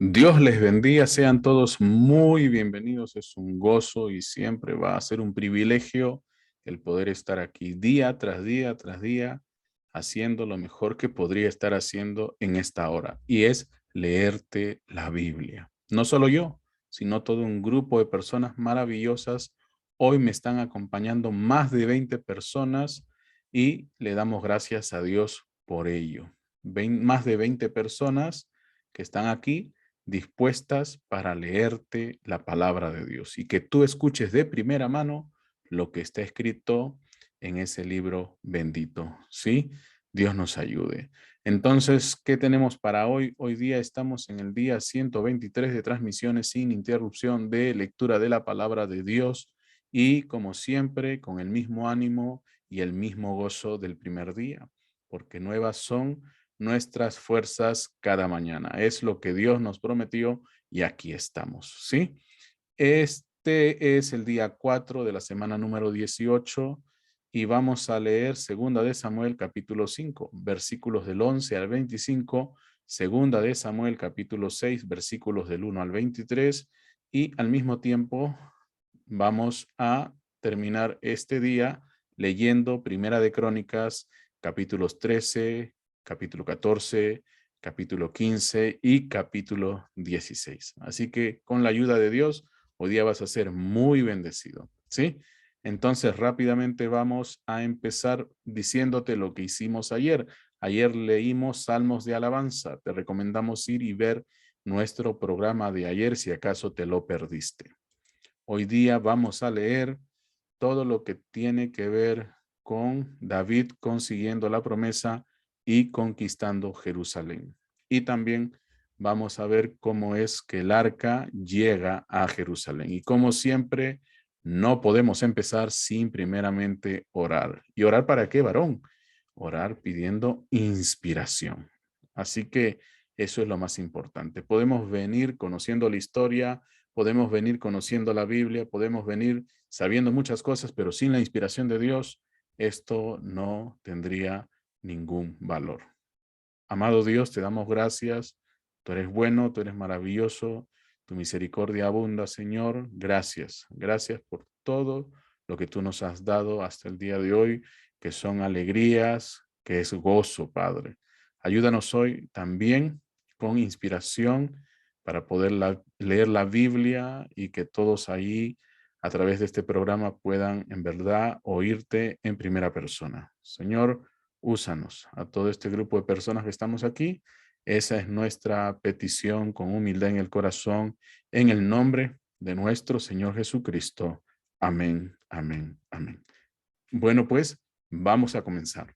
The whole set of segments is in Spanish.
Dios les bendiga, sean todos muy bienvenidos. Es un gozo y siempre va a ser un privilegio el poder estar aquí día tras día tras día, haciendo lo mejor que podría estar haciendo en esta hora, y es leerte la Biblia. No solo yo, sino todo un grupo de personas maravillosas. Hoy me están acompañando más de 20 personas y le damos gracias a Dios por ello. Más de 20 personas que están aquí dispuestas para leerte la palabra de Dios y que tú escuches de primera mano lo que está escrito en ese libro bendito. ¿Sí? Dios nos ayude. Entonces, ¿qué tenemos para hoy? Hoy día estamos en el día 123 de transmisiones sin interrupción de lectura de la palabra de Dios y como siempre con el mismo ánimo y el mismo gozo del primer día, porque nuevas son nuestras fuerzas cada mañana. Es lo que Dios nos prometió y aquí estamos, ¿sí? Este es el día 4 de la semana número 18 y vamos a leer Segunda de Samuel capítulo 5, versículos del 11 al 25, Segunda de Samuel capítulo 6, versículos del 1 al 23 y al mismo tiempo vamos a terminar este día leyendo Primera de Crónicas capítulos 13, capítulo 14, capítulo 15 y capítulo 16. Así que con la ayuda de Dios, hoy día vas a ser muy bendecido, ¿sí? Entonces rápidamente vamos a empezar diciéndote lo que hicimos ayer. Ayer leímos Salmos de Alabanza. Te recomendamos ir y ver nuestro programa de ayer si acaso te lo perdiste. Hoy día vamos a leer todo lo que tiene que ver con David consiguiendo la promesa y conquistando Jerusalén. Y también vamos a ver cómo es que el arca llega a Jerusalén. Y como siempre, no podemos empezar sin primeramente orar. ¿Y orar para qué, varón? Orar pidiendo inspiración. Así que eso es lo más importante. Podemos venir conociendo la historia, podemos venir conociendo la Biblia, podemos venir sabiendo muchas cosas, pero sin la inspiración de Dios, esto no tendría ningún valor. Amado Dios, te damos gracias. Tú eres bueno, tú eres maravilloso. Tu misericordia abunda, Señor. Gracias. Gracias por todo lo que tú nos has dado hasta el día de hoy, que son alegrías, que es gozo, Padre. Ayúdanos hoy también con inspiración para poder leer la Biblia y que todos ahí a través de este programa puedan en verdad oírte en primera persona. Señor, úsanos a todo este grupo de personas que estamos aquí. Esa es nuestra petición con humildad en el corazón, en el nombre de nuestro Señor Jesucristo. Amén, amén, amén. Bueno, pues vamos a comenzar.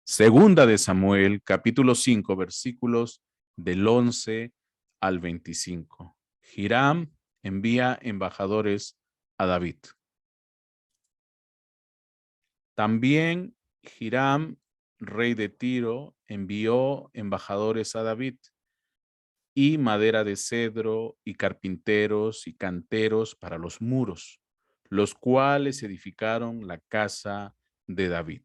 Segunda de Samuel, capítulo 5, versículos del 11 al 25. Hiram envía embajadores a David. También Hiram, rey de Tiro, envió embajadores a David y madera de cedro y carpinteros y canteros para los muros, los cuales edificaron la casa de David.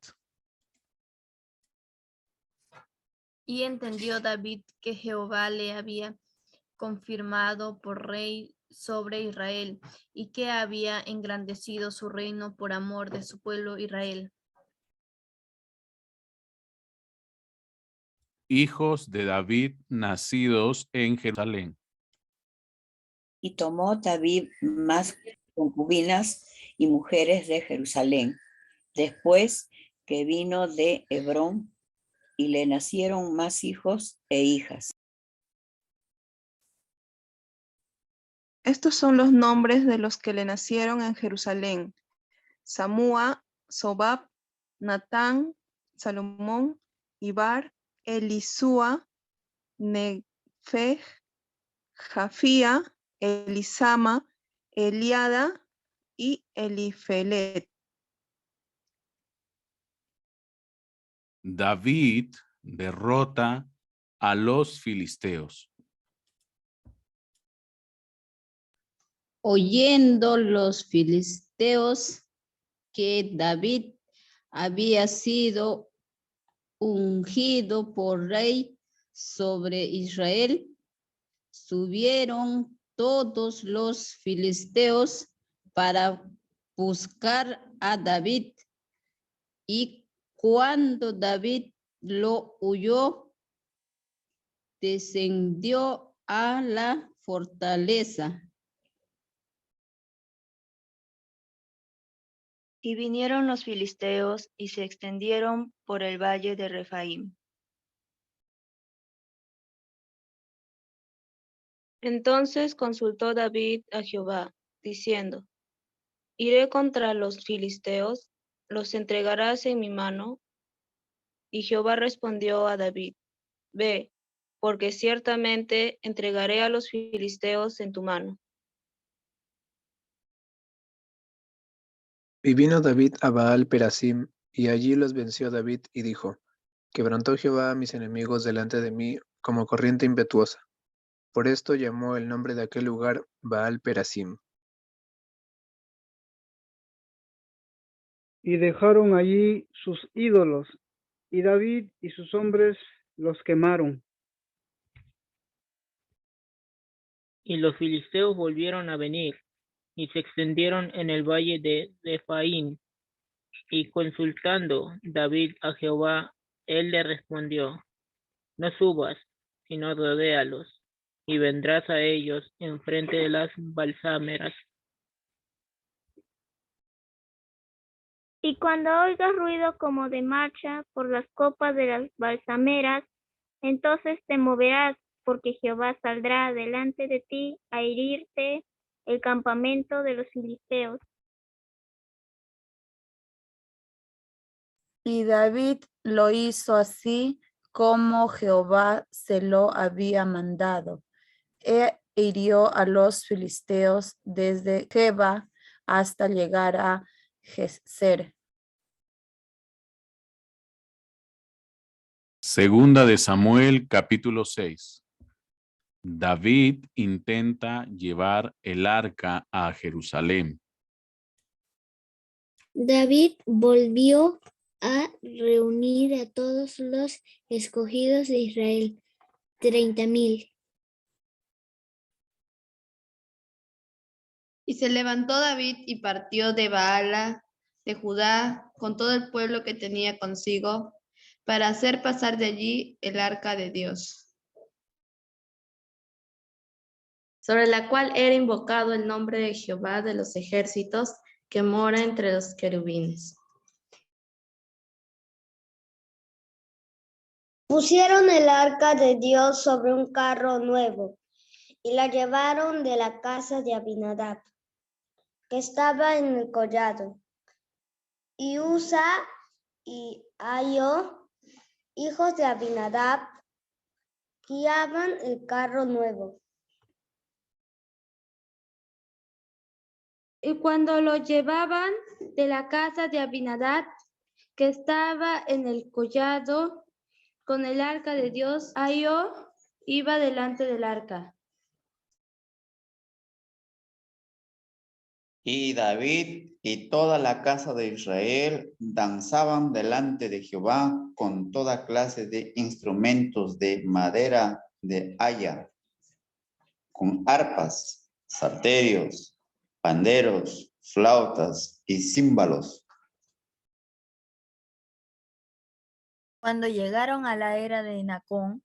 Y entendió David que Jehová le había confirmado por rey sobre Israel y que había engrandecido su reino por amor de su pueblo Israel. Hijos de David nacidos en Jerusalén. Y tomó David más concubinas y mujeres de Jerusalén, después que vino de Hebrón, y le nacieron más hijos e hijas. Estos son los nombres de los que le nacieron en Jerusalén: Samúa, Sobab, Natán, Salomón, Ibar, Elisúa, Nefeg, Jafía, Elisama, Eliada y Elifelet. David derrota a los filisteos. Oyendo los filisteos que David había sido ungido por rey sobre Israel, subieron todos los filisteos para buscar a David. Y cuando David lo huyó, descendió a la fortaleza. Y vinieron los filisteos y se extendieron por el valle de Refaim. Entonces consultó David a Jehová, diciendo: ¿Iré contra los filisteos? ¿Los entregarás en mi mano? Y Jehová respondió a David: Ve, porque ciertamente entregaré a los filisteos en tu mano. Y vino David a Baal Perasim, y allí los venció David, y dijo: Quebrantó Jehová a mis enemigos delante de mí como corriente impetuosa. Por esto llamó el nombre de aquel lugar Baal Perasim. Y dejaron allí sus ídolos, y David y sus hombres los quemaron. Y los filisteos volvieron a venir, y se extendieron en el valle de Refaim. Y consultando David a Jehová, él le respondió: No subas, sino rodéalos, y vendrás a ellos enfrente de las balsámeras. Y cuando oigas ruido como de marcha por las copas de las balsameras, entonces te moverás, porque Jehová saldrá delante de ti a herirte el campamento de los filisteos. Y David lo hizo así como Jehová se lo había mandado. E hirió a los filisteos desde Geba hasta llegar a Gezer. Segunda de Samuel, capítulo 6. David intenta llevar el arca a Jerusalén. David volvió a reunir a todos los escogidos de Israel, 30,000. Y se levantó David y partió de Baala, de Judá, con todo el pueblo que tenía consigo, para hacer pasar de allí el arca de Dios, sobre la cual era invocado el nombre de Jehová de los ejércitos, que mora entre los querubines. Pusieron el arca de Dios sobre un carro nuevo y la llevaron de la casa de Abinadab, que estaba en el collado. Y Usa y Ahio, hijos de Abinadab, guiaban el carro nuevo. Y cuando lo llevaban de la casa de Abinadab, que estaba en el collado, con el arca de Dios, Ahio iba delante del arca. Y David y toda la casa de Israel danzaban delante de Jehová con toda clase de instrumentos de madera de haya, con arpas, salterios, panderos, flautas y címbalos. Cuando llegaron a la era de Nacón,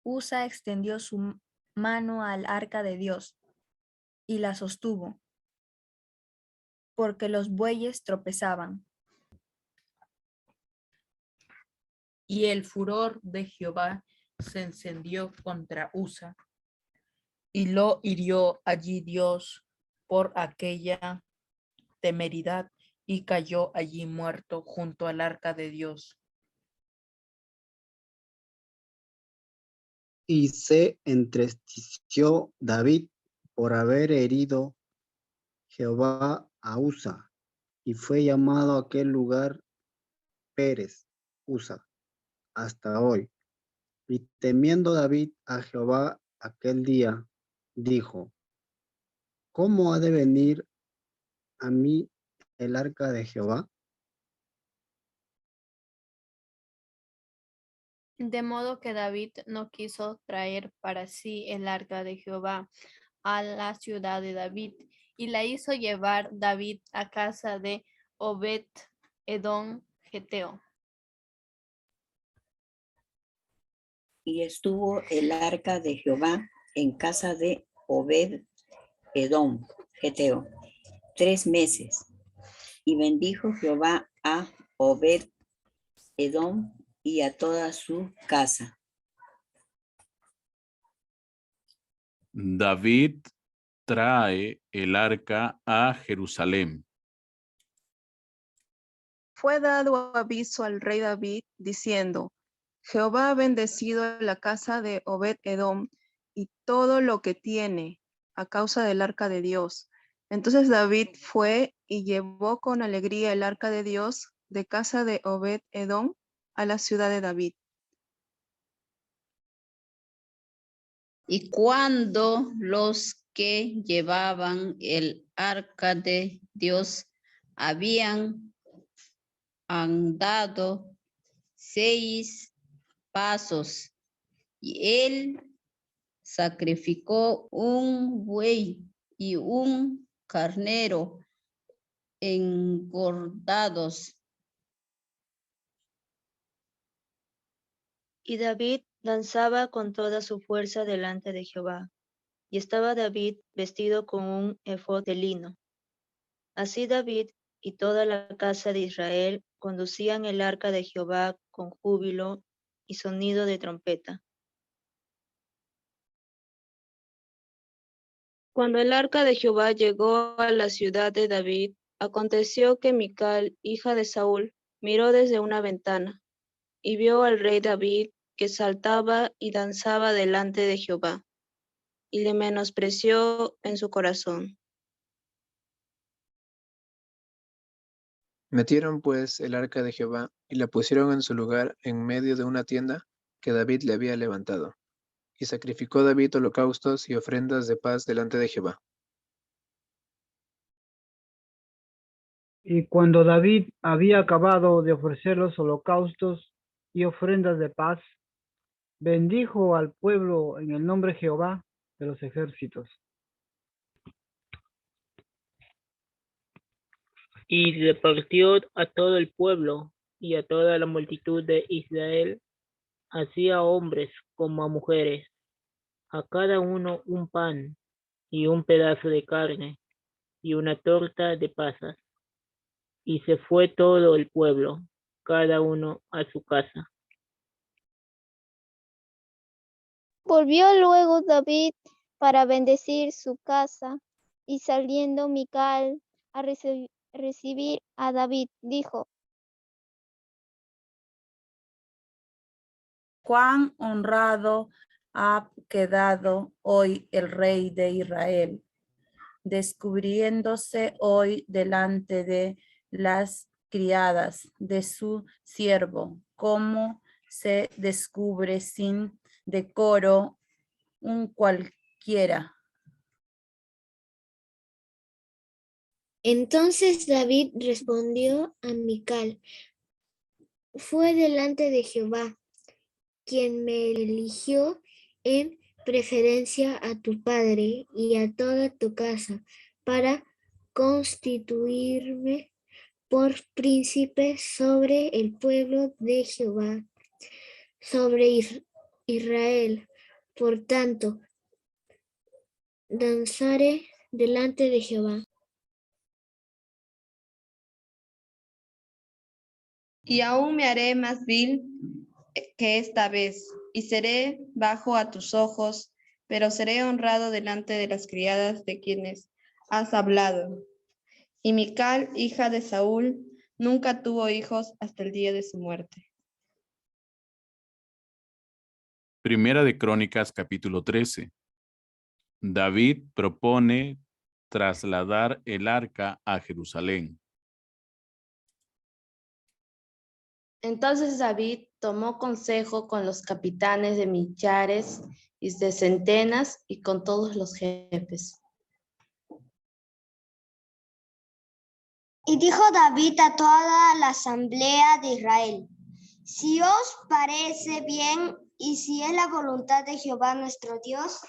Usa extendió su mano al arca de Dios y la sostuvo, porque los bueyes tropezaban. Y el furor de Jehová se encendió contra Usa, y lo hirió allí Dios por aquella temeridad, y cayó allí muerto junto al arca de Dios. Y se entristeció David por haber herido Jehová a Usa, y fue llamado aquel lugar Pérez, Usa, hasta hoy. Y temiendo David a Jehová aquel día, dijo: ¿Cómo ha de venir a mí el arca de Jehová? De modo que David no quiso traer para sí el arca de Jehová a la ciudad de David, y la hizo llevar David a casa de Obed-Edom Geteo. Y estuvo el arca de Jehová en casa de Obed-Edom Geteo 3 meses. Y bendijo Jehová a Obed-Edom y a toda su casa. David trae el arca a Jerusalén. Fue dado aviso al rey David diciendo, Jehová ha bendecido la casa de Obed-Edom y todo lo que tiene a causa del arca de Dios. Entonces David fue y llevó con alegría el arca de Dios de casa de Obed-Edom a la ciudad de David. Y cuando los que llevaban el arca de Dios habían andado 6 pasos, y él sacrificó un buey y un carnero engordados. Y David danzaba con toda su fuerza delante de Jehová. Y estaba David vestido con un efod de lino. Así David y toda la casa de Israel conducían el arca de Jehová con júbilo y sonido de trompeta. Cuando el arca de Jehová llegó a la ciudad de David, aconteció que Mical, hija de Saúl, miró desde una ventana y vio al rey David que saltaba y danzaba delante de Jehová, y le menospreció en su corazón. Metieron pues el arca de Jehová y la pusieron en su lugar en medio de una tienda que David le había levantado. Y sacrificó David holocaustos y ofrendas de paz delante de Jehová. Y cuando David había acabado de ofrecer los holocaustos y ofrendas de paz, bendijo al pueblo en el nombre de Jehová de los ejércitos. Y repartió a todo el pueblo y a toda la multitud de Israel, así a hombres como a mujeres, a cada uno un pan y un pedazo de carne y una torta de pasas. Y se fue todo el pueblo, cada uno a su casa. Volvió luego David para bendecir su casa, y saliendo Mical a recibir a David, dijo: Cuán honrado ha quedado hoy el rey de Israel, descubriéndose hoy delante de las criadas de su siervo, como se descubre sin decoro un cualquiera. Entonces David respondió a Mical: fue delante de Jehová, quien me eligió en preferencia a tu padre y a toda tu casa, para constituirme por príncipe sobre el pueblo de Jehová, sobre Israel. Por tanto, danzaré delante de Jehová. Y aún me haré más vil que esta vez, y seré bajo a tus ojos, pero seré honrado delante de las criadas de quienes has hablado. Y Mical, hija de Saúl, nunca tuvo hijos hasta el día de su muerte. Primera de Crónicas, capítulo 13. David propone trasladar el arca a Jerusalén. Entonces David tomó consejo con los capitanes de millares y de centenas y con todos los jefes. Y dijo David a toda la asamblea de Israel: si os parece bien y si es la voluntad de Jehová nuestro Dios,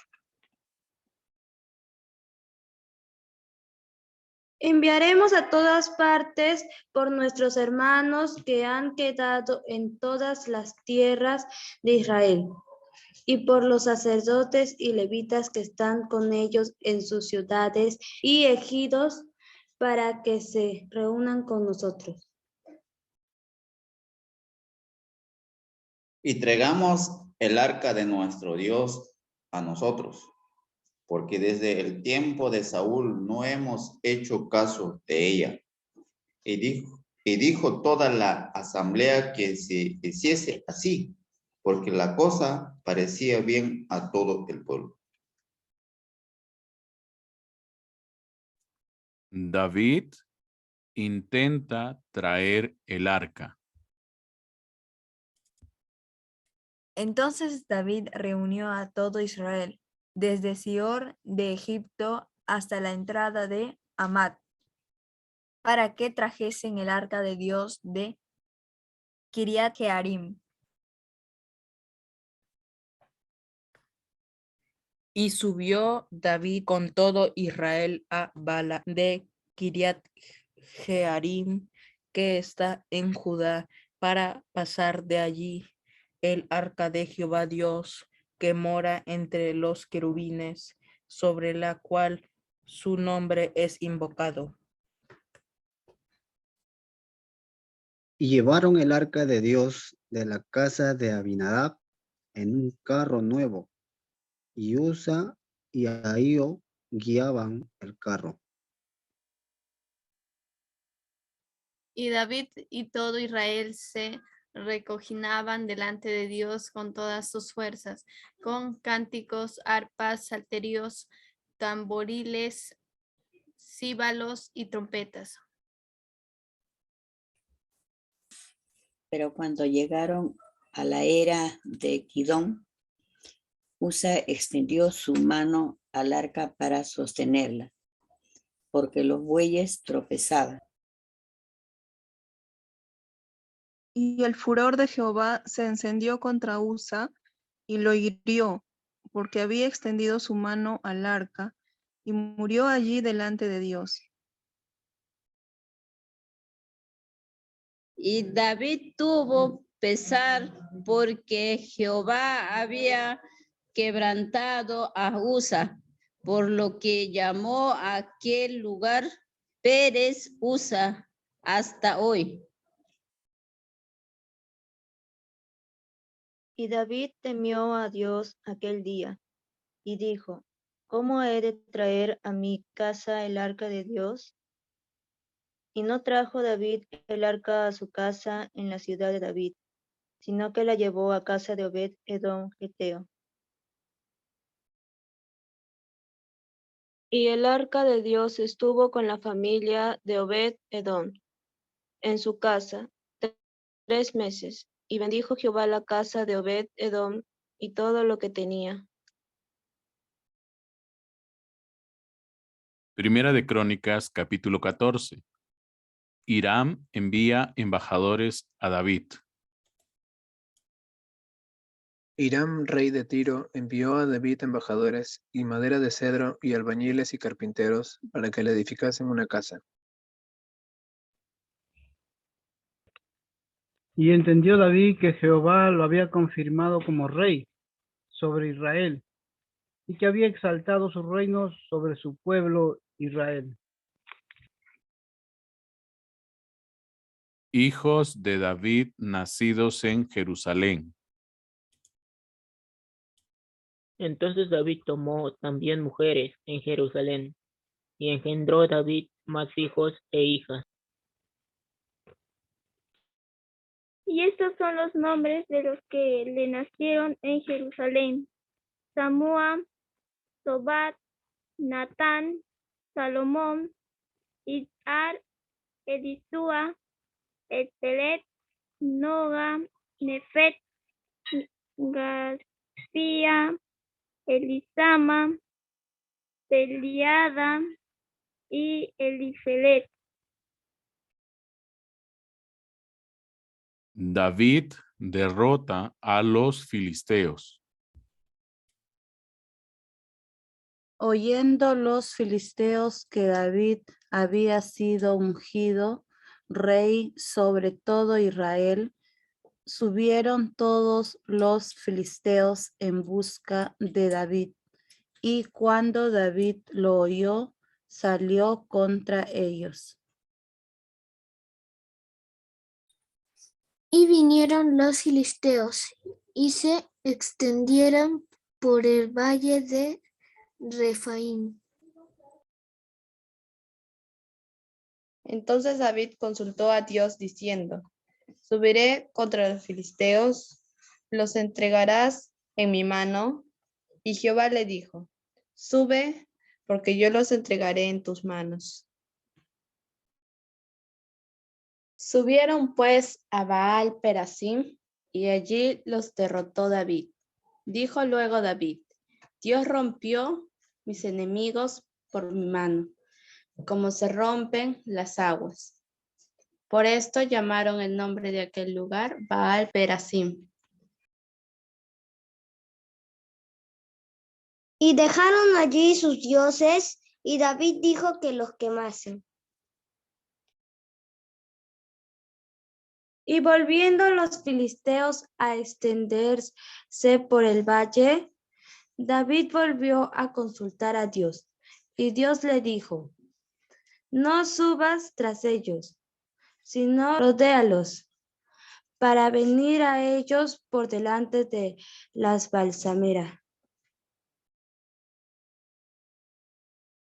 enviaremos a todas partes por nuestros hermanos que han quedado en todas las tierras de Israel, y por los sacerdotes y levitas que están con ellos en sus ciudades y ejidos, para que se reúnan con nosotros. Y traigamos el arca de nuestro Dios a nosotros, porque desde el tiempo de Saúl no hemos hecho caso de ella. Y dijo toda la asamblea que se hiciese así, porque la cosa parecía bien a todo el pueblo. David intenta traer el arca. Entonces David reunió a todo Israel, desde Sior de Egipto hasta la entrada de Hamat, para que trajesen el arca de Dios de Kiriat Jearim. Y subió David con todo Israel a Bala de Kiriat Jearim, que está en Judá, para pasar de allí el arca de Jehová Dios, que mora entre los querubines, sobre la cual su nombre es invocado. Y llevaron el arca de Dios de la casa de Abinadab en un carro nuevo, y Usa y Ahío guiaban el carro. Y David y todo Israel se recoginaban delante de Dios con todas sus fuerzas, con cánticos, arpas, salterios, tamboriles, cíbalos y trompetas. Pero cuando llegaron a la era de Kidón, Usa extendió su mano al arca para sostenerla, porque los bueyes tropezaban. Y el furor de Jehová se encendió contra Usa y lo hirió, porque había extendido su mano al arca, y murió allí delante de Dios. Y David tuvo pesar porque Jehová había quebrantado a Usa, por lo que llamó a aquel lugar Pérez Usa hasta hoy. Y David temió a Dios aquel día, y dijo: ¿Cómo he de traer a mi casa el arca de Dios? Y no trajo David el arca a su casa en la ciudad de David, sino que la llevó a casa de Obed Edom Geteo. Y el arca de Dios estuvo con la familia de Obed Edom en su casa 3 meses, y bendijo Jehová la casa de Obed Edom y todo lo que tenía. Primera de Crónicas, capítulo 14. Hiram envía embajadores a David. Hiram, rey de Tiro, envió a David embajadores y madera de cedro y albañiles y carpinteros para que le edificasen una casa. Y entendió David que Jehová lo había confirmado como rey sobre Israel, y que había exaltado su reino sobre su pueblo Israel. Hijos de David nacidos en Jerusalén. Entonces David tomó también mujeres en Jerusalén, y engendró David más hijos e hijas. Y estos son los nombres de los que le nacieron en Jerusalén: Samúa, Sobat, Natán, Salomón, Izhar, Edisúa, Etelet, Noga, Nefet, García, Elisama, Peliada y Elifelet. David derrota a los filisteos. Oyendo los filisteos que David había sido ungido rey sobre todo Israel, subieron todos los filisteos en busca de David. Y cuando David lo oyó, salió contra ellos. Y vinieron los filisteos y se extendieron por el valle de Refaim. Entonces David consultó a Dios diciendo, subiré contra los filisteos, los entregarás en mi mano. Y Jehová le dijo, sube, porque yo los entregaré en tus manos. Subieron pues a Baal Perasim, y allí los derrotó David. Dijo luego David, Dios rompió mis enemigos por mi mano, como se rompen las aguas. Por esto llamaron el nombre de aquel lugar Baal Perasim. Y dejaron allí sus dioses, y David dijo que los quemasen. Y volviendo los filisteos a extenderse por el valle, David volvió a consultar a Dios. Y Dios le dijo, no subas tras ellos, sino rodéalos, para venir a ellos por delante de las balsameras.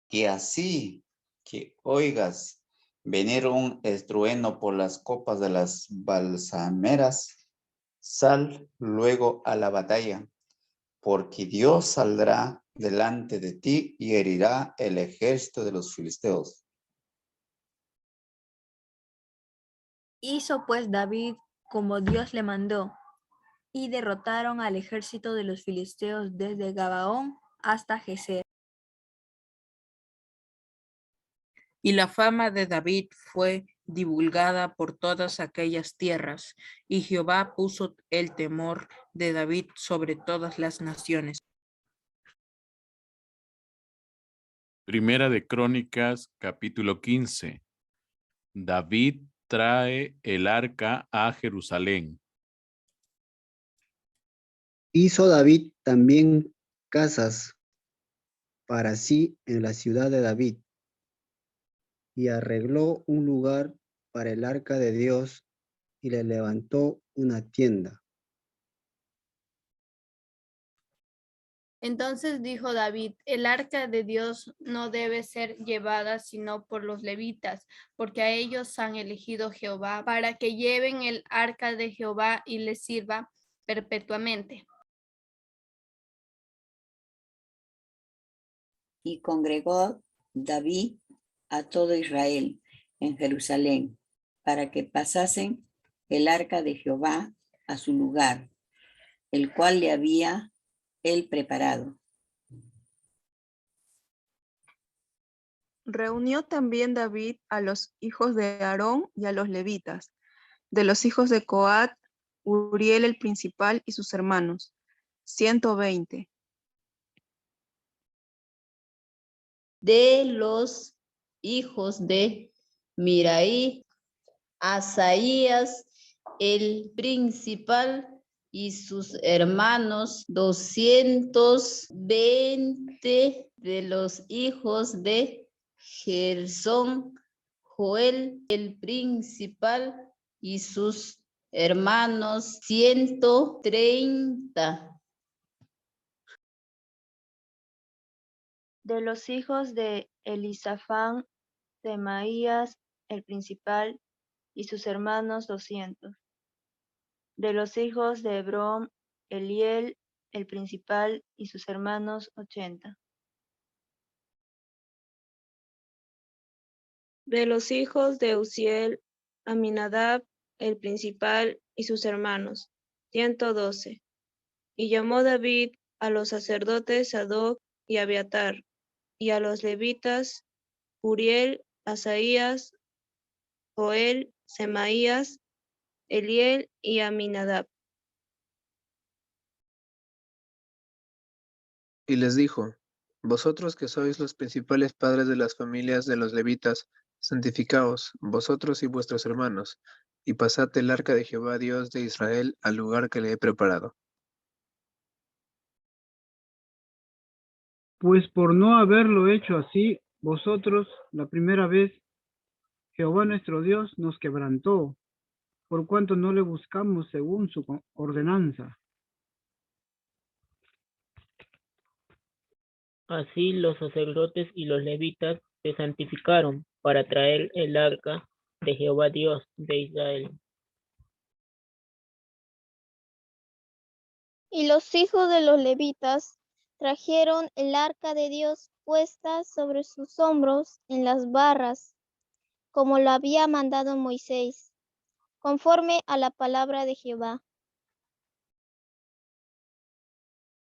Y así que oigas venir un estruendo por las copas de las balsameras, sal luego a la batalla, porque Dios saldrá delante de ti y herirá el ejército de los filisteos. Hizo pues David como Dios le mandó, y derrotaron al ejército de los filisteos desde Gabaón hasta Geser. Y la fama de David fue divulgada por todas aquellas tierras, y Jehová puso el temor de David sobre todas las naciones. Primera de Crónicas, capítulo 15. David trae el arca a Jerusalén. Hizo David también casas para sí en la ciudad de David, y arregló un lugar para el arca de Dios, y le levantó una tienda. Entonces dijo David, el arca de Dios no debe ser llevada sino por los levitas, porque a ellos han elegido Jehová para que lleven el arca de Jehová y les sirva perpetuamente. Y congregó David a todo Israel en Jerusalén, para que pasasen el arca de Jehová a su lugar, el cual le había él preparado. Reunió también David a los hijos de Aarón y a los levitas, de los hijos de Coat, Uriel el principal y sus hermanos, 120. De los hijos de Miraí, Asaías el principal y sus hermanos, 220. De los hijos de Gersón, Joel el principal y sus hermanos, 130. De los hijos de Elisafán, Semaías el principal y sus hermanos, 200. De los hijos de Hebrón, Eliel el principal y sus hermanos, 80. De los hijos de Uziel, Aminadab el principal y sus hermanos, 112. Y llamó David a los sacerdotes Sadoc y Abiatar, y a los levitas Uriel, Asaías, Joel, Semaías, Eliel y Aminadab. Y les dijo: Vosotros que sois los principales padres de las familias de los levitas, santificaos, vosotros y vuestros hermanos, y pasad el arca de Jehová Dios de Israel al lugar que le he preparado. Pues por no haberlo hecho así, vosotros, la primera vez, Jehová nuestro Dios nos quebrantó, por cuanto no le buscamos según su ordenanza. Así los sacerdotes y los levitas se santificaron para traer el arca de Jehová Dios de Israel. Y los hijos de los levitas trajeron el arca de Dios puesta sobre sus hombros en las barras, como lo había mandado Moisés, conforme a la palabra de Jehová.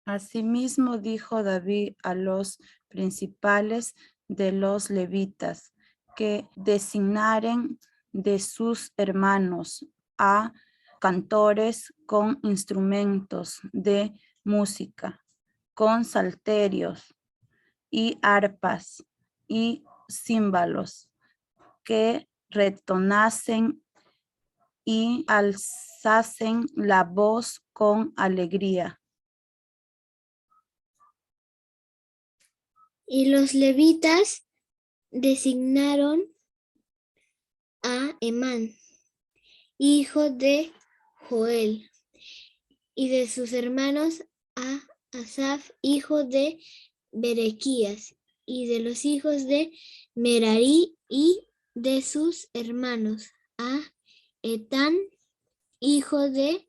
Asimismo dijo David a los principales de los levitas que designaren de sus hermanos a cantores con instrumentos de música, con salterios y arpas y címbalos, que retonasen y alzasen la voz con alegría. Y los levitas designaron a Emán, hijo de Joel, y de sus hermanos a Asaf, hijo de Berequías, y de los hijos de Merari, y de sus hermanos a Etán, hijo de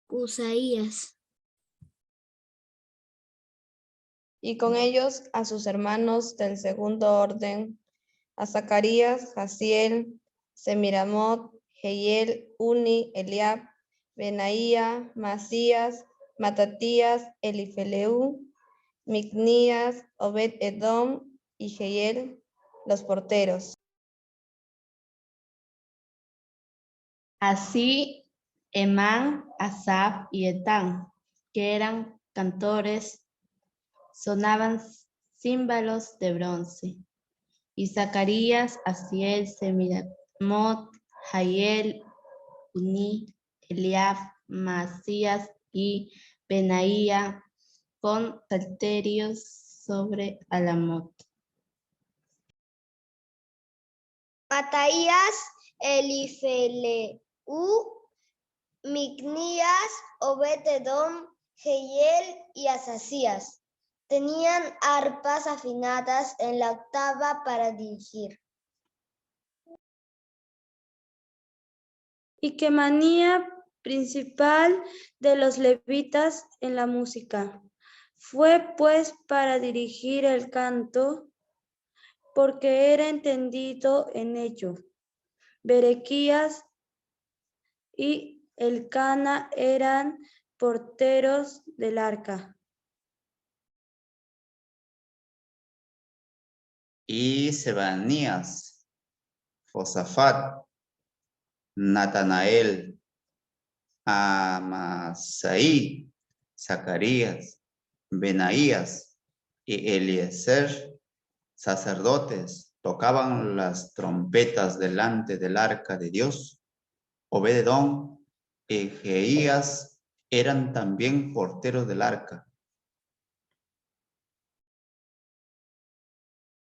Usaías. Y con ellos a sus hermanos del segundo orden, a Zacarías, Jaziel, Semiramot, Jehiel, Uni, Eliab, Benaía, Masías, Matatías, Elifeleu, Micnías, Obed-Edom y Jehiel, los porteros. Así Emán, Asaf y Etán, que eran cantores, sonaban címbalos de bronce. Y Zacarías, Asiel, Semiramot, Jahiel, Uni, Eliab, Masías y Benaía con salterios sobre Alamot. Mataías, Elifeleu, Micnías, Obed-Edom, Jehiel y Asasías. Tenían arpas afinadas en la octava para dirigir. Y Quemanía, principal de los levitas en la música, fue pues para dirigir el canto, porque era entendido en ello. Berequías y Elcana eran porteros del arca. Y Sebanías, Josafat, Natanael, Amasai, Zacarías, Benaías y Eliezer, sacerdotes, tocaban las trompetas delante del arca de Dios. Obed-Edom y Jeías eran también porteros del arca.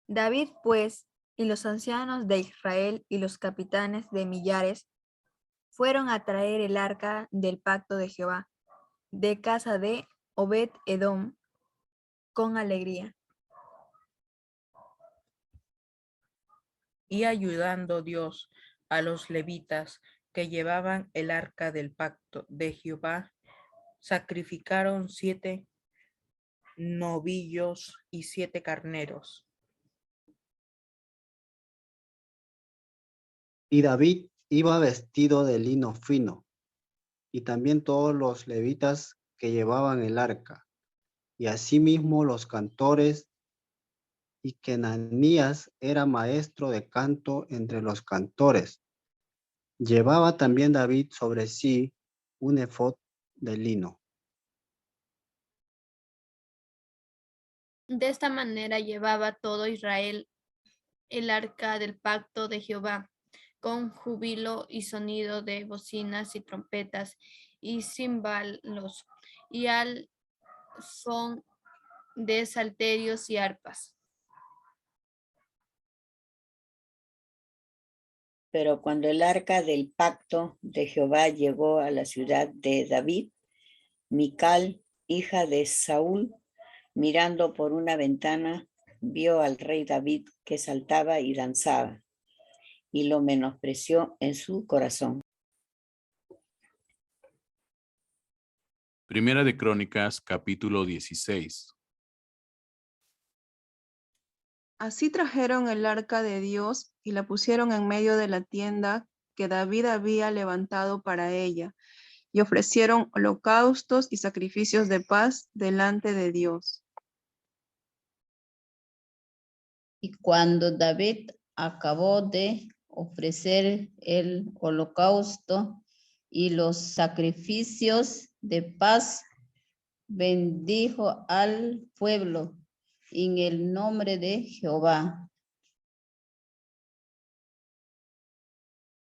David, pues, y los ancianos de Israel y los capitanes de millares fueron a traer el arca del pacto de Jehová, de casa de Obed-Edom, con alegría. Y ayudando Dios a los levitas que llevaban el arca del pacto de Jehová, sacrificaron 7 novillos y 7 carneros. Y David iba vestido de lino fino, y también todos los levitas que llevaban el arca, y asimismo los cantores, y que Kenanías era maestro de canto entre los cantores. Llevaba también David sobre sí un efod de lino. De esta manera llevaba todo Israel el arca del pacto de Jehová, con júbilo y sonido de bocinas y trompetas y címbalos, y al son de salterios y arpas. Pero cuando el arca del pacto de Jehová llegó a la ciudad de David, Mical, hija de Saúl, mirando por una ventana, vio al rey David que saltaba y danzaba, y lo menospreció en su corazón. Primera de Crónicas, capítulo 16. Así trajeron el arca de Dios y la pusieron en medio de la tienda que David había levantado para ella, y ofrecieron holocaustos y sacrificios de paz delante de Dios. Y cuando David acabó de ofrecer el holocausto y los sacrificios de paz, bendijo al pueblo en el nombre de Jehová.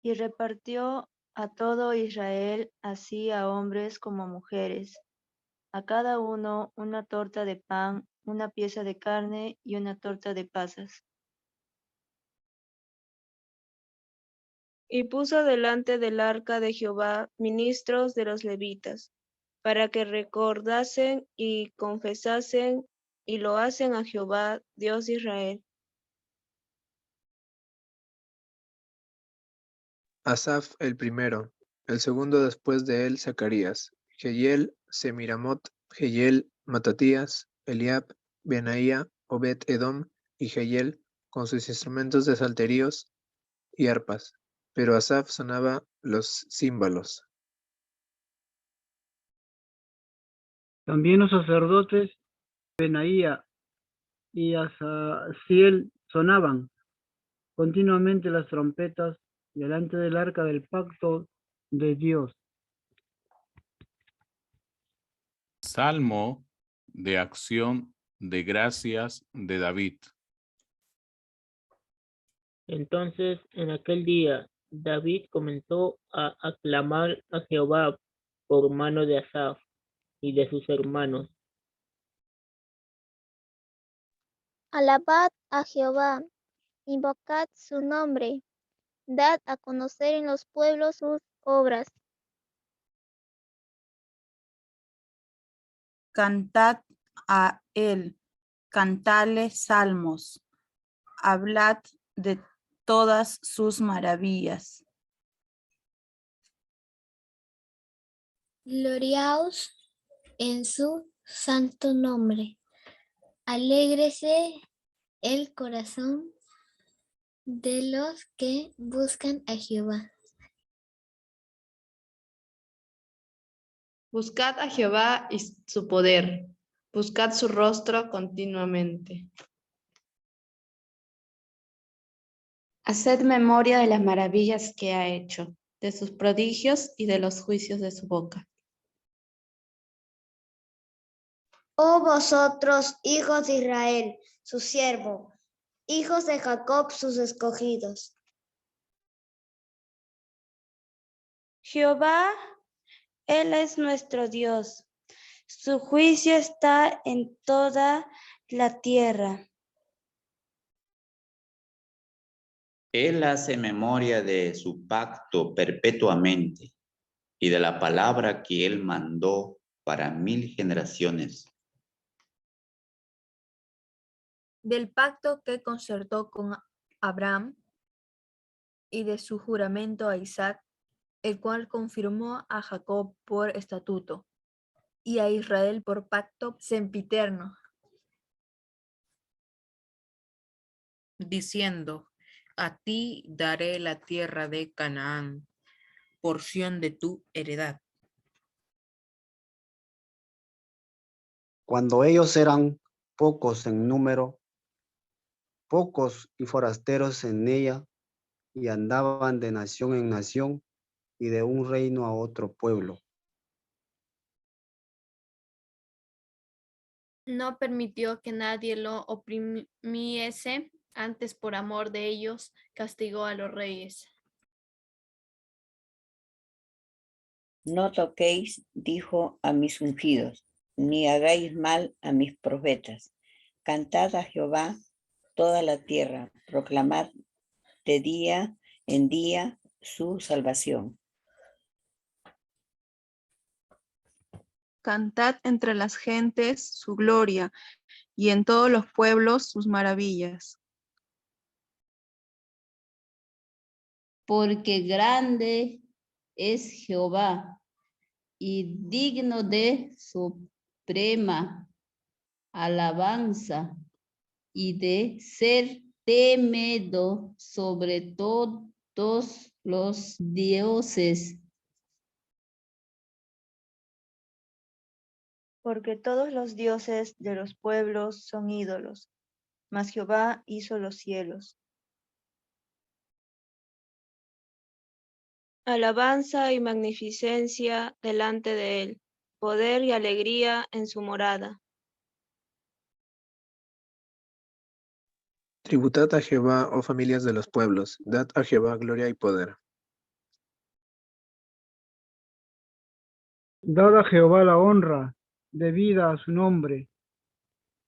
Y repartió a todo Israel, así a hombres como a mujeres, a cada uno una torta de pan, una pieza de carne y una torta de pasas. Y puso delante del arca de Jehová ministros de los levitas, para que recordasen y confesasen y lo hacen a Jehová, Dios de Israel. Asaf el primero, el segundo después de él Zacarías, Jehiel, Semiramot, Jehiel, Matatías, Eliab, Benaía, Obed Edom y Jehiel, con sus instrumentos de salterios y arpas, pero Asaf sonaba los címbalos. También los sacerdotes Benaía y Asaziel sonaban continuamente las trompetas delante del arca del pacto de Dios. Salmo de acción de gracias de David. Entonces, en aquel día, David comenzó a aclamar a Jehová por mano de Asaf y de sus hermanos. Alabad a Jehová, invocad su nombre, dad a conocer en los pueblos sus obras. Cantad a él, cantadle salmos, hablad de todas sus maravillas. Gloriaos en su santo nombre. Alégrese el corazón de los que buscan a Jehová. Buscad a Jehová y su poder. Buscad su rostro continuamente. Haced memoria de las maravillas que ha hecho, de sus prodigios y de los juicios de su boca. Oh vosotros, hijos de Israel, su siervo, hijos de Jacob, sus escogidos. Jehová, Él es nuestro Dios. Su juicio está en toda la tierra. Él hace memoria de su pacto perpetuamente y de la palabra que él mandó para 1000 generaciones. Del pacto que concertó con Abraham y de su juramento a Isaac, el cual confirmó a Jacob por estatuto y a Israel por pacto sempiterno, diciendo: a ti daré la tierra de Canaán, porción de tu heredad. Cuando ellos eran pocos en número, pocos y forasteros en ella, y andaban de nación en nación y de un reino a otro pueblo. No permitió que nadie lo oprimiese, antes por amor de ellos castigó a los reyes. No toquéis, dijo, a mis ungidos, ni hagáis mal a mis profetas. Cantad a Jehová toda la tierra, proclamad de día en día su salvación. Cantad entre las gentes su gloria y en todos los pueblos sus maravillas. Porque grande es Jehová y digno de suprema alabanza y de ser temido sobre todos los dioses. Porque todos los dioses de los pueblos son ídolos, mas Jehová hizo los cielos. Alabanza y magnificencia delante de él, poder y alegría en su morada. Tributad a Jehová, oh familias de los pueblos, dad a Jehová gloria y poder. Dad a Jehová la honra debida a su nombre.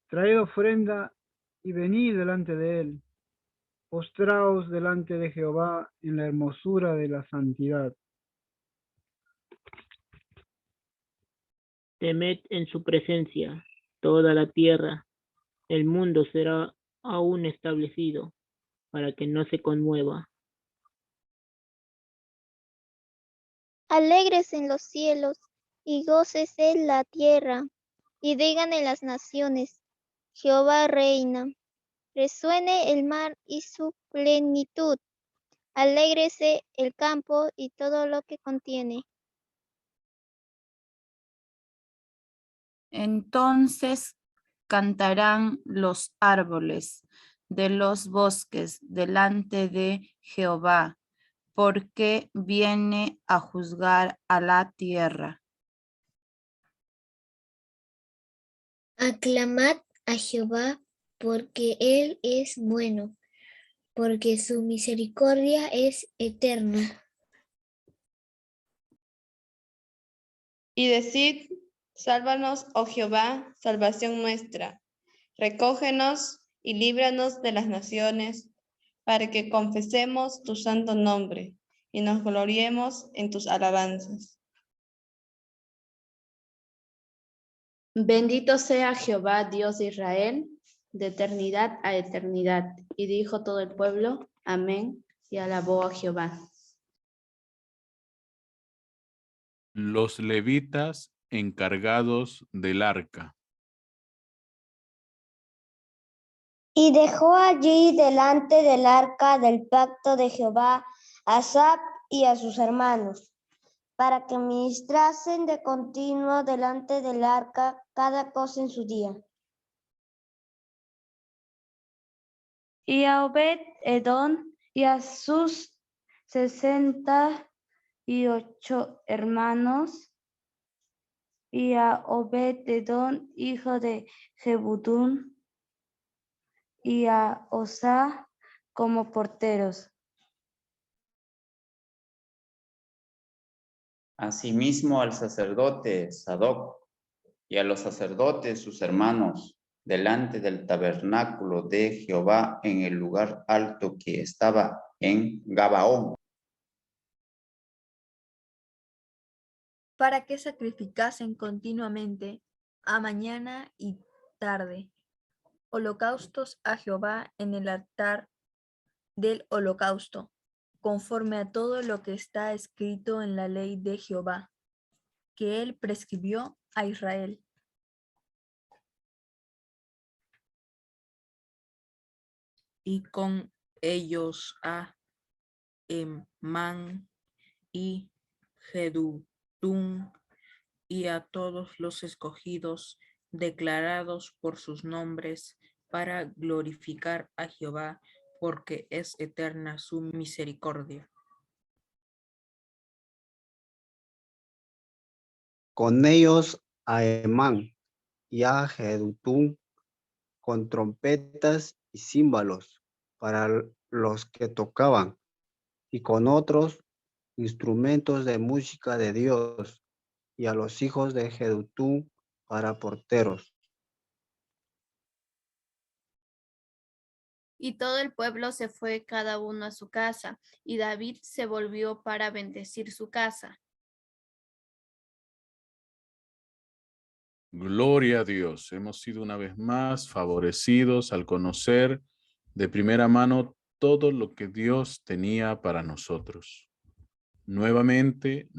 Traed ofrenda y venid delante de él. Postraos delante de Jehová en la hermosura de la santidad. Temed en su presencia toda la tierra. El mundo será aún establecido para que no se conmueva. Alégrese en los cielos y gócese la tierra, y digan en las naciones, Jehová reina. Resuene el mar y su plenitud, alégrese el campo y todo lo que contiene. Entonces cantarán los árboles de los bosques delante de Jehová, porque viene a juzgar a la tierra. Aclamad a Jehová, porque Él es bueno, porque su misericordia es eterna. Y decid, sálvanos, oh Jehová, salvación nuestra. Recógenos y líbranos de las naciones, para que confesemos tu santo nombre y nos gloriemos en tus alabanzas. Bendito sea Jehová, Dios de Israel, de eternidad a eternidad. Y dijo todo el pueblo, amén, y alabó a Jehová. Los levitas encargados del arca. Y dejó allí delante del arca del pacto de Jehová a Asaf y a sus hermanos, para que ministrasen de continuo delante del arca cada cosa en su día. Y a Obed-Edom y a sus 68 hermanos, y a Obed-Edom, hijo de Jebutún, y a Osá como porteros. Asimismo al sacerdote Sadoc y a los sacerdotes sus hermanos, delante del tabernáculo de Jehová en el lugar alto que estaba en Gabaón. Para que sacrificasen continuamente a mañana y tarde holocaustos a Jehová en el altar del holocausto, conforme a todo lo que está escrito en la ley de Jehová, que él prescribió a Israel. Y con ellos a Emán y Jedutún y a todos los escogidos declarados por sus nombres para glorificar a Jehová, porque es eterna su misericordia. Con ellos a Emán y a Jedutún con trompetas y címbalos para los que tocaban, y con otros instrumentos de música de Dios, y a los hijos de Jedutún para porteros. Y todo el pueblo se fue cada uno a su casa, y David se volvió para bendecir su casa. Gloria a Dios. Hemos sido una vez más favorecidos al conocer de primera mano todo lo que Dios tenía para nosotros. Nuevamente,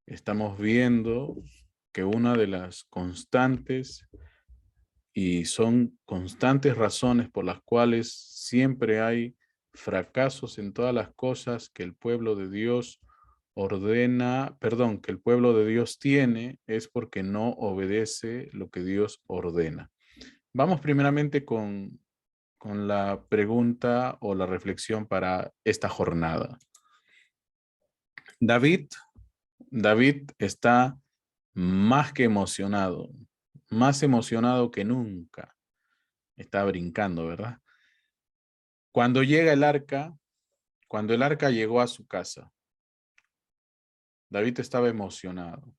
estamos viendo que una de las constantes y son constantes razones por las cuales siempre hay fracasos en todas las cosas que el pueblo de Dios que el pueblo de Dios tiene, es porque no obedece lo que Dios ordena. Vamos primeramente con la pregunta o la reflexión para esta jornada. David está más que emocionado, más emocionado que nunca. Está brincando, ¿verdad? Cuando llega el arca, cuando el arca llegó a su casa, David estaba emocionado.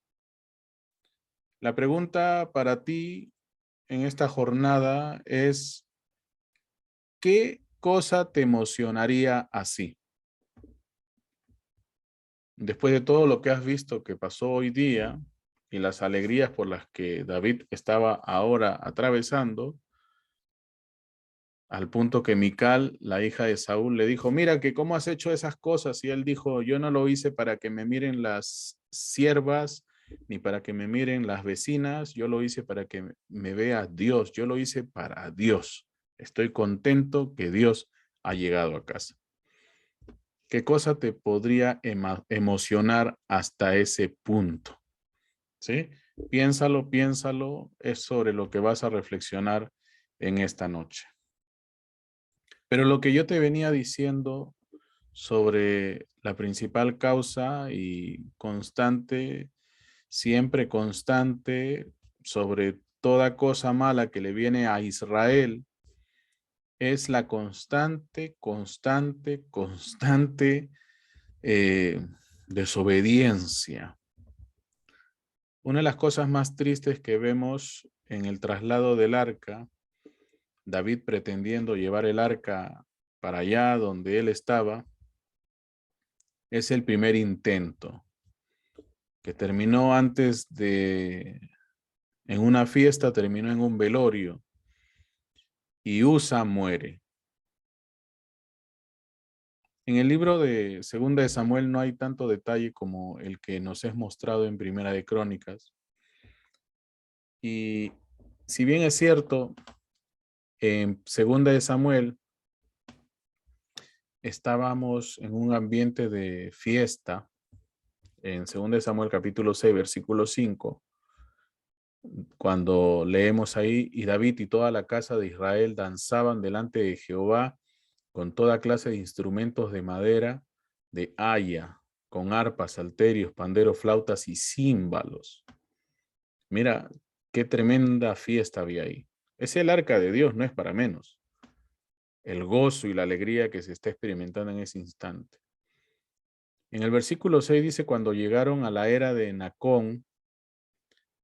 La pregunta para ti en esta jornada es, ¿qué cosa te emocionaría así? Después de todo lo que has visto que pasó hoy día y las alegrías por las que David estaba ahora atravesando, al punto que Mical, la hija de Saúl, le dijo, mira que cómo has hecho esas cosas. Y él dijo, yo no lo hice para que me miren las siervas, ni para que me miren las vecinas. Yo lo hice para que me vea Dios. Yo lo hice para Dios. Estoy contento que Dios ha llegado a casa. ¿Qué cosa te podría emocionar hasta ese punto? ¿Sí? Piénsalo, es sobre lo que vas a reflexionar en esta noche. Pero lo que yo te venía diciendo sobre la principal causa y constante, siempre constante, sobre toda cosa mala que le viene a Israel, es la constante desobediencia. Una de las cosas más tristes que vemos en el traslado del arca, David pretendiendo llevar el arca para allá donde él estaba, es el primer intento, que terminó en una fiesta, terminó en un velorio, y Usa muere. En el libro de Segunda de Samuel no hay tanto detalle como el que nos es mostrado en Primera de Crónicas. Y si bien es cierto, en Segunda de Samuel estábamos en un ambiente de fiesta, en 2 de Samuel capítulo 6, versículo 5, cuando leemos ahí, y David y toda la casa de Israel danzaban delante de Jehová con toda clase de instrumentos de madera, de haya, con arpas, salterios, panderos, flautas y címbalos. Mira, qué tremenda fiesta había ahí. Es el arca de Dios, no es para menos. El gozo y la alegría que se está experimentando en ese instante. En el versículo 6 dice, cuando llegaron a la era de Nacón,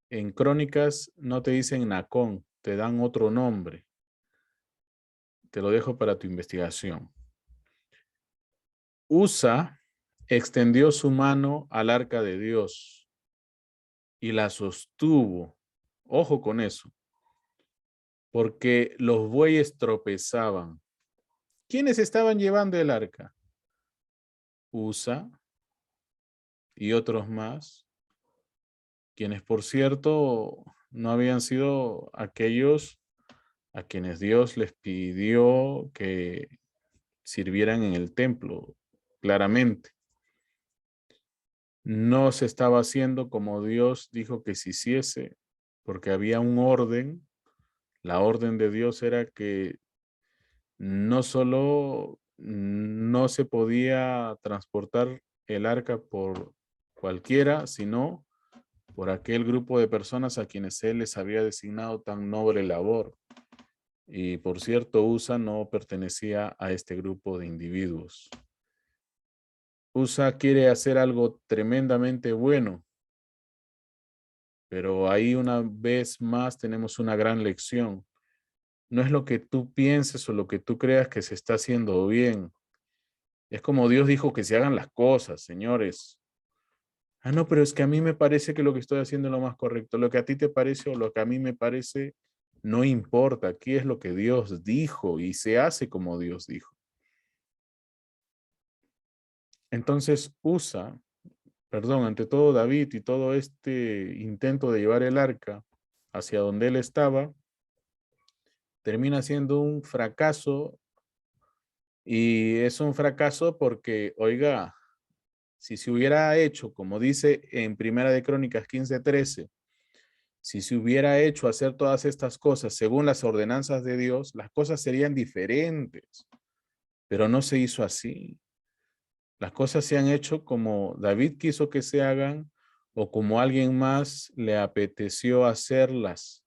en Crónicas no te dicen Nacón, te dan otro nombre. Te lo dejo para tu investigación. Usa extendió su mano al arca de Dios y la sostuvo. Ojo con eso. Porque los bueyes tropezaban. ¿Quiénes estaban llevando el arca? Usa y otros más, quienes por cierto no habían sido aquellos a quienes Dios les pidió que sirvieran en el templo, claramente. No se estaba haciendo como Dios dijo que se hiciese, porque había un orden. La orden de Dios era que no solo no se podía transportar el arca por cualquiera, sino por aquel grupo de personas a quienes él les había designado tan noble labor. Y por cierto, Usa no pertenecía a este grupo de individuos. Usa quiere hacer algo tremendamente bueno, pero ahí una vez más tenemos una gran lección. No es lo que tú pienses o lo que tú creas que se está haciendo bien. Es como Dios dijo que se hagan las cosas, señores. Ah, no, pero es que a mí me parece que lo que estoy haciendo es lo más correcto. Lo que a ti te parece o lo que a mí me parece, no importa. Aquí es lo que Dios dijo y se hace como Dios dijo. Entonces ante todo David y todo este intento de llevar el arca hacia donde él estaba, termina siendo un fracaso. Y es un fracaso porque, oiga, si se hubiera hecho, como dice en Primera de Crónicas 15:13, si se hubiera hecho hacer todas estas cosas según las ordenanzas de Dios, las cosas serían diferentes. Pero no se hizo así. Las cosas se han hecho como David quiso que se hagan o como alguien más le apeteció hacerlas.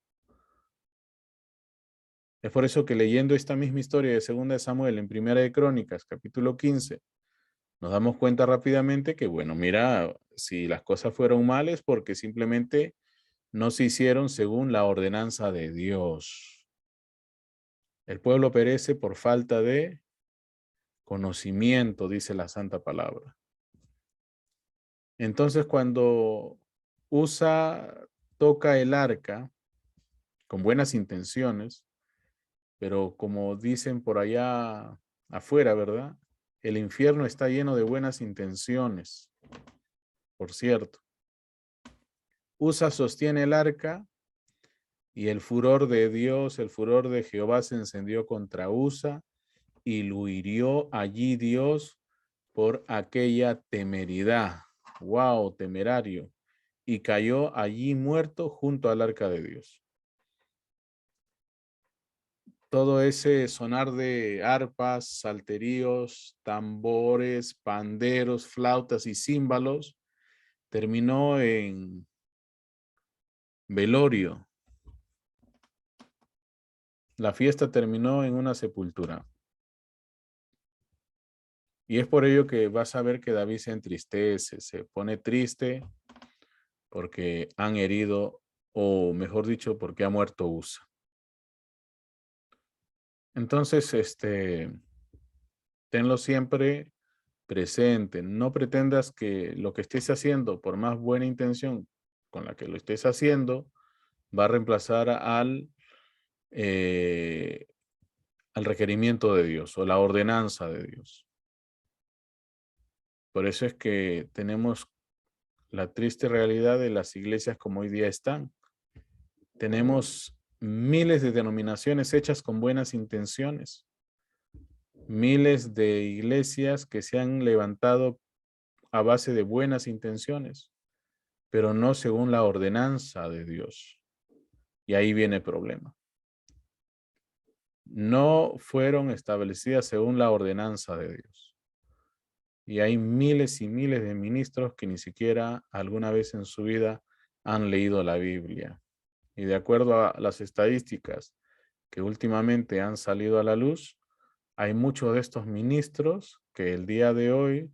Es por eso que leyendo esta misma historia de 2 de Samuel en Primera de Crónicas, capítulo 15, nos damos cuenta rápidamente que, bueno, mira, si las cosas fueron males porque simplemente no se hicieron según la ordenanza de Dios. El pueblo perece por falta de conocimiento, dice la santa palabra. Entonces, cuando Usa toca el arca con buenas intenciones, pero como dicen por allá afuera, ¿verdad? El infierno está lleno de buenas intenciones. Por cierto, Usa sostiene el arca y el furor de Dios, el furor de Jehová se encendió contra Usa y lo hirió allí Dios por aquella temeridad. ¡Wow! Temerario. Y cayó allí muerto junto al arca de Dios. Todo ese sonar de arpas, salterios, tambores, panderos, flautas y címbalos terminó en velorio. La fiesta terminó en una sepultura. Y es por ello que vas a ver que David se entristece, se pone triste porque han herido, o mejor dicho, porque ha muerto Usa. Entonces, tenlo siempre presente. No pretendas que lo que estés haciendo, por más buena intención con la que lo estés haciendo, va a reemplazar al requerimiento de Dios o la ordenanza de Dios. Por eso es que tenemos la triste realidad de las iglesias como hoy día están. Tenemos miles de denominaciones hechas con buenas intenciones. Miles de iglesias que se han levantado a base de buenas intenciones, pero no según la ordenanza de Dios. Y ahí viene el problema. No fueron establecidas según la ordenanza de Dios. Y hay miles y miles de ministros que ni siquiera alguna vez en su vida han leído la Biblia. Y de acuerdo a las estadísticas que últimamente han salido a la luz, hay muchos de estos ministros que el día de hoy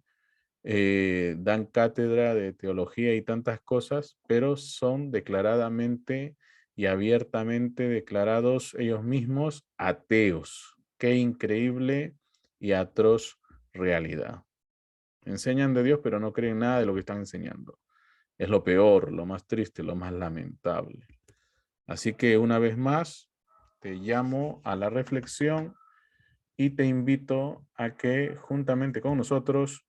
dan cátedra de teología y tantas cosas, pero son declaradamente y abiertamente declarados ellos mismos ateos. Qué increíble y atroz realidad. Enseñan de Dios, pero no creen nada de lo que están enseñando. Es lo peor, lo más triste, lo más lamentable. Así que una vez más, te llamo a la reflexión y te invito a que juntamente con nosotros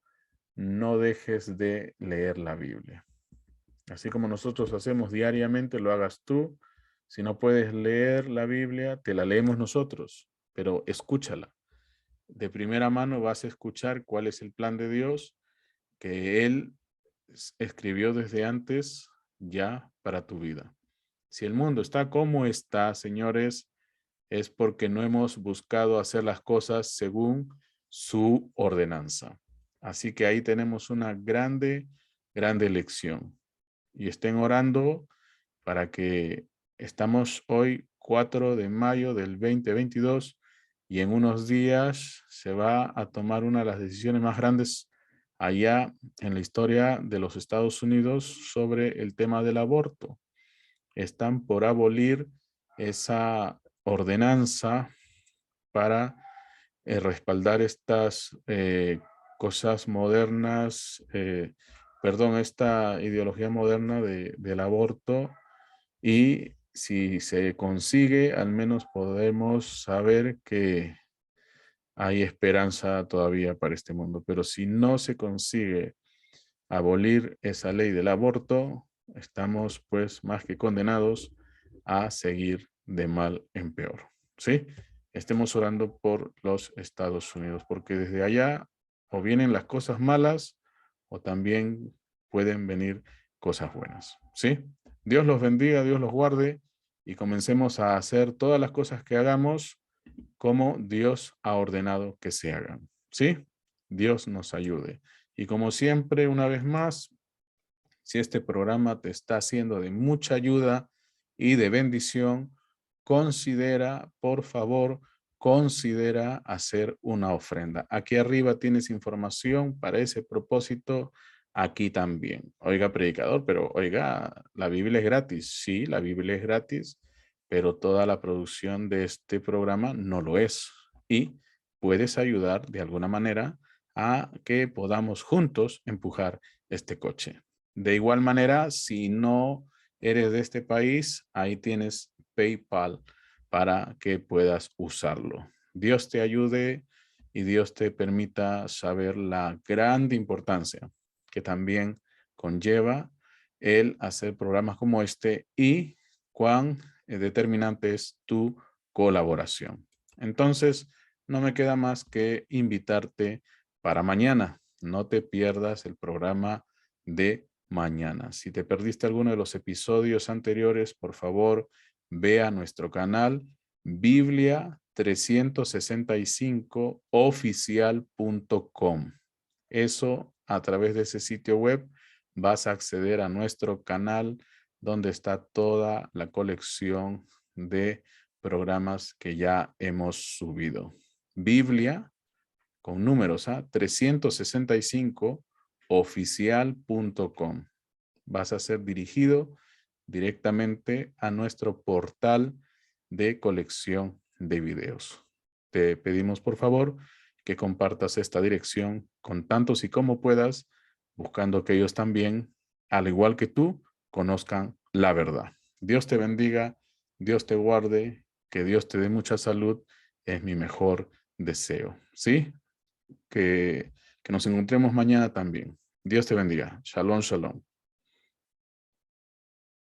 no dejes de leer la Biblia. Así como nosotros hacemos diariamente, lo hagas tú. Si no puedes leer la Biblia, te la leemos nosotros, pero escúchala. De primera mano vas a escuchar cuál es el plan de Dios que Él escribió desde antes ya para tu vida. Si el mundo está como está, señores, es porque no hemos buscado hacer las cosas según su ordenanza. Así que ahí tenemos una grande lección. Y estén orando para que estamos hoy 4 de mayo del 2022 y en unos días se va a tomar una de las decisiones más grandes allá en la historia de los Estados Unidos sobre el tema del aborto. Están por abolir esa ordenanza para respaldar estas cosas modernas, esta ideología moderna del aborto, y si se consigue, al menos podemos saber que hay esperanza todavía para este mundo. Pero si no se consigue abolir esa ley del aborto, estamos pues más que condenados a seguir de mal en peor, ¿sí? Estemos orando por los Estados Unidos, porque desde allá o vienen las cosas malas o también pueden venir cosas buenas, ¿sí? Dios los bendiga, Dios los guarde y comencemos a hacer todas las cosas que hagamos como Dios ha ordenado que se hagan, ¿sí? Dios nos ayude. Y como siempre, una vez más, si este programa te está siendo de mucha ayuda y de bendición, considera, por favor, considera hacer una ofrenda. Aquí arriba tienes información para ese propósito, aquí también. Oiga, predicador, pero oiga, la Biblia es gratis. Sí, la Biblia es gratis, pero toda la producción de este programa no lo es. Y puedes ayudar de alguna manera a que podamos juntos empujar este coche. De igual manera, si no eres de este país, ahí tienes PayPal para que puedas usarlo. Dios te ayude y Dios te permita saber la gran importancia que también conlleva el hacer programas como este y cuán determinante es tu colaboración. Entonces, no me queda más que invitarte para mañana. No te pierdas el programa de mañana. Si te perdiste alguno de los episodios anteriores, por favor, ve a nuestro canal Biblia 365 oficial.com. Eso, a través de ese sitio web, vas a acceder a nuestro canal donde está toda la colección de programas que ya hemos subido. Biblia, con números, 365 oficial.com. Vas a ser dirigido directamente a nuestro portal de colección de videos. Te pedimos por favor que compartas esta dirección con tantos y como puedas, buscando que ellos también, al igual que tú, conozcan la verdad. Dios te bendiga, Dios te guarde, que Dios te dé mucha salud, es mi mejor deseo. ¿Sí? Que nos encontremos mañana también. Dios te bendiga. Shalom, shalom.